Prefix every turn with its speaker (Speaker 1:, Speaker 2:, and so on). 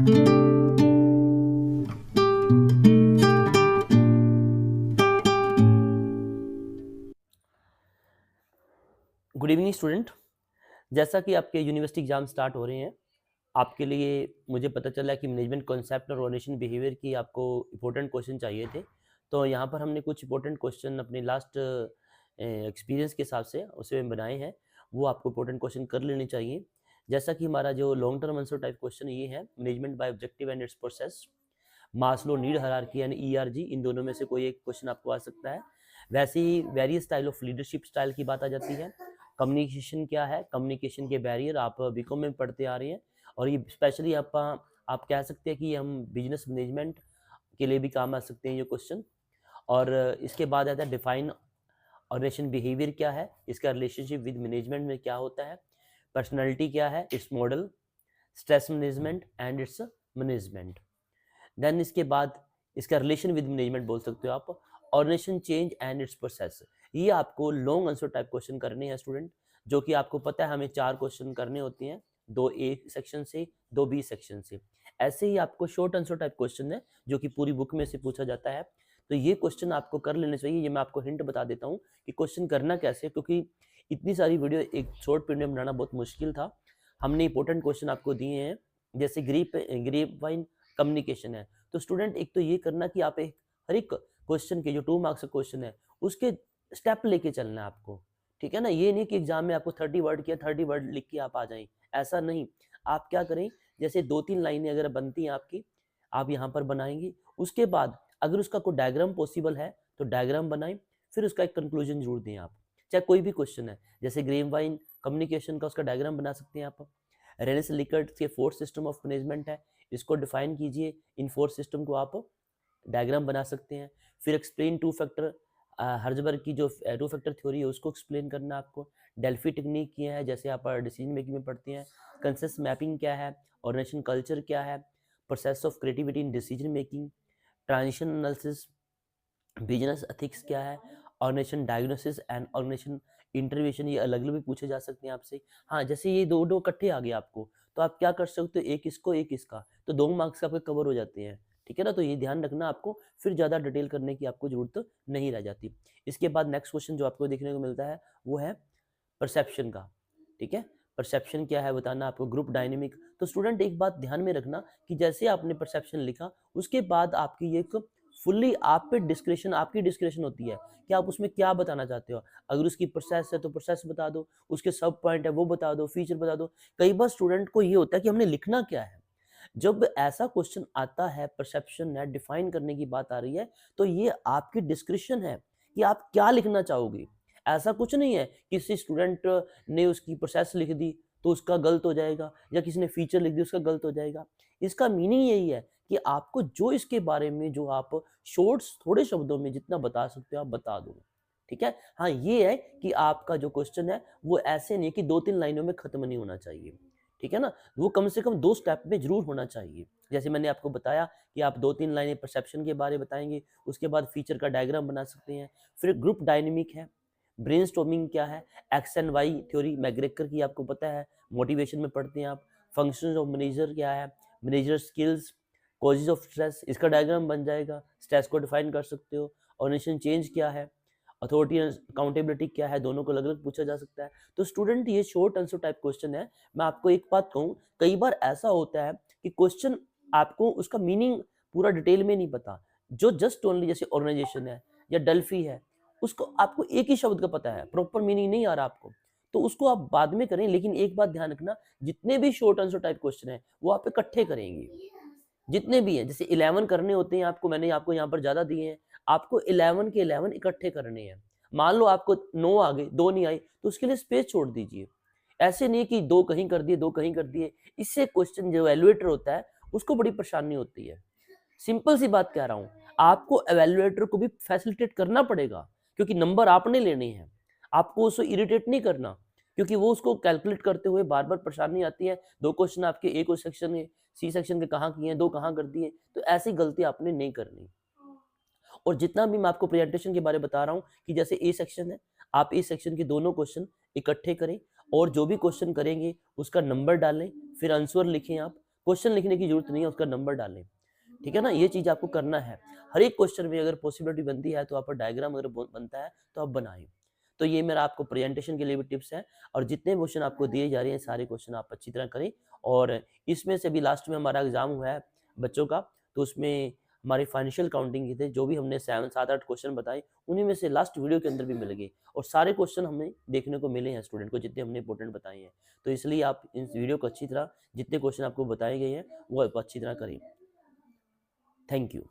Speaker 1: Good evening student. जैसा कि आपके यूनिवर्सिटी एग्जाम स्टार्ट हो रहे हैं, आपके लिए मुझे पता चला कि मैनेजमेंट कॉन्सेप्ट और ऑर्गेनाइजेशन बिहेवियर की आपको इंपॉर्टेंट क्वेश्चन चाहिए थे। तो यहाँ पर हमने कुछ इंपॉर्टेंट क्वेश्चन अपने लास्ट एक्सपीरियंस के हिसाब से उसे बनाए हैं, वो आपको इंपॉर्टेंट क्वेश्चन कर लेने चाहिए। जैसा कि हमारा जो long term answer type question ये है, management by objective and its process, Maslow need hierarchy यानी ईआरजी, इन दोनों में से कोई एक क्वेश्चन आपको आ सकता है। वैसे ही various style of leadership style की बात आ जाती है। कम्युनिकेशन क्या है, कम्युनिकेशन के बैरियर आप बीकॉम में पढ़ते आ रहे हैं, और ये स्पेशली आप कह सकते हैं कि हम बिजनेस मैनेजमेंट के लिए भी काम आ सकते हैं ये क्वेश्चन। और इसके बाद आता है डिफाइन ऑर्गेनाइजेशन बिहेवियर क्या है, इसका रिलेशनशिप विद मैनेजमेंट में क्या होता है, पर्सनैलिटी क्या है, its model, stress management and its management. Then इसके बाद इसका रिलेशन विद मैनेजमेंट बोल सकते हो आप, organisation change and its process. ये आपको लॉन्ग आंसर टाइप क्वेश्चन करने हैं स्टूडेंट, जो कि आपको पता है हमें 4 क्वेश्चन करने होते हैं, 2 ए सेक्शन से, 2 बी सेक्शन से। ऐसे ही आपको शॉर्ट आंसर टाइप क्वेश्चन है जो कि पूरी बुक में से पूछा जाता है। तो ये क्वेश्चन आपको कर लेने चाहिए। ये मैं आपको हिंट बता देता हूँ कि क्वेश्चन करना कैसे, क्योंकि इतनी सारी वीडियो एक शॉर्ट पीरियड में बनाना बहुत मुश्किल था। हमने इंपॉर्टेंट क्वेश्चन आपको दिए हैं, जैसे ग्रेप वाइन कम्युनिकेशन है। तो स्टूडेंट एक तो ये करना कि आप एक हर एक क्वेश्चन के जो 2 मार्क्स का क्वेश्चन है उसके स्टेप लेके चलना है आपको, ठीक है ना। ये नहीं कि एग्जाम में आपको 30 वर्ड किया 30 वर्ड लिख के आप आ जाएं, ऐसा नहीं। आप क्या करें, जैसे 2-3 लाइनें अगर बनती हैं आपकी, आप यहाँ पर बनाएंगे। उसके बाद अगर उसका कोई डायग्राम पॉसिबल है तो डायग्राम बनाएं, फिर उसका एक कंक्लूजन जरूर दें आप। चाहे कोई भी क्वेश्चन है, जैसे ग्रेप वाइन कम्युनिकेशन का उसका डायग्राम बना सकते हैं आप। रेनेस लिकर्ट के 4th सिस्टम ऑफ मैनेजमेंट है, इसको डिफाइन कीजिए। इन 4 सिस्टम को आप डायग्राम बना सकते हैं। फिर एक्सप्लेन 2 फैक्टर, हर्जबर्ग की जो 2 फैक्टर थ्योरी है उसको एक्सप्लेन करना आपको। डेल्फी टेक्निक किया है, जैसे आप डिसीजन मेकिंग में पढ़ते हैं। कंसेंसस मैपिंग क्या है, ऑर्गेनाइजेशन कल्चर क्या है, process of creativity in decision making, transition analysis, business ethics क्या है, organisation diagnosis and organisation intervention, ये अलग अलग भी पूछे जा सकते हैं आपसे। हाँ, जैसे ये दो इकट्ठे आ गए आपको, तो आप क्या कर सकते हो, एक इसको एक इसका, तो 2 मार्क्स आपके कवर हो जाते हैं, ठीक है ना। तो ये ध्यान रखना आपको, फिर ज़्यादा डिटेल करने की आपको जरूरत नहीं रह जाती। इसके बाद नेक्स्ट क्वेश्चन जो आपको देखने को मिलता है वो है परसेप्शन का, ठीक है। परसेप्शन क्या है बताना आपको, ग्रुप डायनेमिक। तो स्टूडेंट एक बात ध्यान में रखना कि जैसे आपने परसेप्शन लिखा, उसके बाद आपकी एक फुल्ली आप पे डिस्क्रिप्शन, आपकी डिस्क्रिप्शन होती है कि आप उसमें क्या बताना चाहते हो। अगर उसकी प्रोसेस है तो प्रोसेस बता दो, उसके सब पॉइंट है वो बता दो, फीचर बता दो। कई बार स्टूडेंट को ये होता है कि हमने लिखना क्या है। जब ऐसा क्वेश्चन आता है, परसेप्शन है, डिफाइन करने की बात आ रही है, तो ये आपकी डिस्क्रिप्शन है कि आप क्या लिखना चाहोगे। ऐसा कुछ नहीं है किसी स्टूडेंट ने उसकी प्रोसेस लिख दी तो उसका गलत हो जाएगा, या किसी ने फीचर लिख दी उसका गलत हो जाएगा। इसका मीनिंग यही है कि आपको जो इसके बारे में जो आप शॉर्ट्स थोड़े शब्दों में जितना बता सकते हो आप बता दो, ठीक है। हाँ, ये है कि आपका जो क्वेश्चन है वो ऐसे नहीं कि 2-3 लाइनों में खत्म नहीं होना चाहिए, ठीक है ना। वो कम से कम 2 स्टेप में जरूर होना चाहिए। जैसे मैंने आपको बताया कि आप 2-3 लाइनें परसेप्शन के बारे में बताएंगे, उसके बाद फीचर का डायग्राम बना सकते हैं। फिर ग्रुप डायनेमिक है, ब्रेनस्टॉर्मिंग क्या है, एक्स एंड वाई थ्योरी मैग्रेकर की आपको पता है, मोटिवेशन में पढ़ते हैं आप। फंक्शंस ऑफ मैनेजर क्या है, manager skills, causes of stress, इसका डायग्राम बन जाएगा। स्ट्रेस को डिफाइन कर सकते हो। ऑर्गेनाइजेशन चेंज क्या है, अथॉरिटी एंड अकाउंटेबिलिटी क्या है, दोनों को अलग अलग पूछा जा सकता है। तो स्टूडेंट ये शॉर्ट आंसर टाइप क्वेश्चन है। मैं आपको एक बात कहूँ, कई बार ऐसा होता है कि क्वेश्चन आपको उसका मीनिंग पूरा डिटेल में नहीं पता, जो जस्ट ओनली जैसे ऑर्गेनाइजेशन है या डेल्फी है, उसको आपको एक ही शब्द का पता है, प्रॉपर मीनिंग नहीं आ रहा आपको, तो उसको आप बाद में करें। लेकिन एक बात ध्यान रखना, जितने भी शॉर्ट आंसर टाइप क्वेश्चन है वो आप इकट्ठे करेंगे, जितने भी हैं। जैसे 11 करने होते हैं आपको, मैंने आपको यहाँ पर ज्यादा दिए हैं, आपको 11 के 11 इकट्ठे करने हैं। मान लो आपको 9 आ गए, 2 नहीं आई, तो उसके लिए स्पेस छोड़ दीजिए। ऐसे नहीं कि 2 कहीं कर दिए 2 कहीं कर दिए, इससे क्वेश्चन जो एवेल्युएटर होता है उसको बड़ी परेशानी होती है। सिंपल सी बात कह रहा हूं, आपको एवेल्युएटर को भी फैसिलिटेट करना पड़ेगा, क्योंकि नंबर आपने लेने हैं। आपको उसको इरिटेट नहीं करना, क्योंकि वो उसको कैलकुलेट करते हुए बार बार परेशानी आती है। 2 क्वेश्चन आपके ए को सेक्शन के सी सेक्शन के कहाँ किए हैं, 2 कहाँ कर दिए, तो ऐसी गलती आपने नहीं करनी। और जितना भी मैं आपको प्रेजेंटेशन के बारे में बता रहा हूँ कि जैसे ए सेक्शन है, आप ए सेक्शन के दोनों क्वेश्चन इकट्ठे करें, और जो भी क्वेश्चन करेंगे उसका नंबर डालें, फिर आंसर लिखें आप। क्वेश्चन लिखने की जरूरत नहीं है, उसका नंबर डालें, ठीक है ना। ये चीज आपको करना है। हर एक क्वेश्चन में अगर पॉसिबिलिटी बनती है तो आप डायग्राम अगर बनता है तो आप बनाएं। तो ये मेरा आपको प्रेजेंटेशन के लिए भी टिप्स है। और जितने क्वेश्चन आपको दिए जा रहे हैं सारे क्वेश्चन आप अच्छी तरह करें। और इसमें से भी लास्ट में हमारा एग्जाम हुआ है बच्चों का, तो उसमें हमारी फाइनेंशियल काउंटिंग की थे, जो भी हमने 7-8 क्वेश्चन बताए उन्हीं में से लास्ट वीडियो के अंदर भी मिल गए, और सारे क्वेश्चन हमें देखने को मिले हैं स्टूडेंट को, जितने हमने इंपॉर्टेंट बताए हैं। तो इसलिए आप इस वीडियो को अच्छी तरह, जितने क्वेश्चन आपको बताए गए हैं वो आप अच्छी तरह करें। Thank you.